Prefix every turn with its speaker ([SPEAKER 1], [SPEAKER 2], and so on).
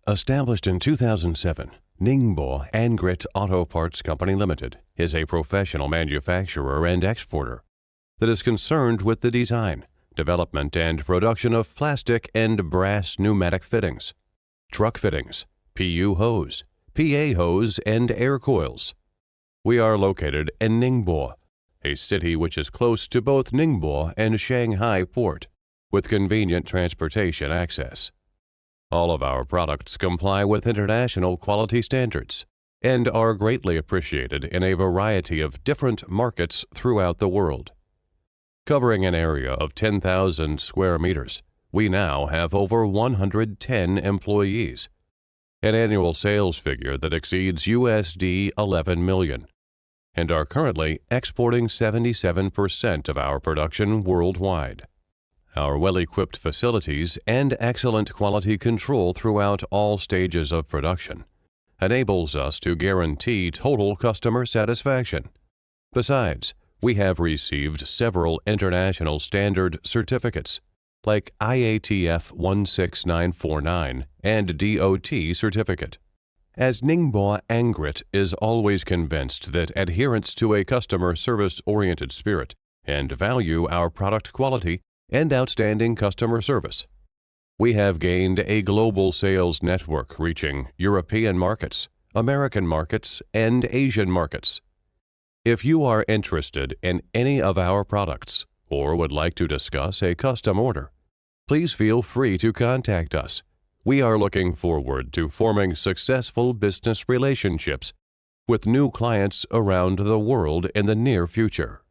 [SPEAKER 1] Established in 2007, Ningbo Angricht Auto Parts Company Limited is a professional manufacturer and exporter that is concerned with the design, development, and production of plastic and brass pneumatic fittings, truck fittings, PU hose, PA hose, and air coils. We are located in Ningbo, a city which is close to both Ningbo and Shanghai Port, with convenient transportation access. All of our products comply with international quality standards and are greatly appreciated in a variety of different markets throughout the world. Covering an area of 10,000 square meters, we now have over 110 employees, an annual sales figure that exceeds USD 11 million, and are currently exporting 77% of our production worldwide. Our well-equipped facilities and excellent quality control throughout all stages of production enables us to guarantee total customer satisfaction. Besides, we have received several international standard certificates like IATF 16949 and DOT certificate. As Ningbo Angricht is always convinced that adherence to a customer service-oriented spirit and value our product quality and outstanding customer service, we have gained a global sales network reaching European markets, American markets, and Asian markets. If you are interested in any of our products or would like to discuss a custom order, please feel free to contact us. We are looking forward to forming successful business relationships with new clients around the world in the near future.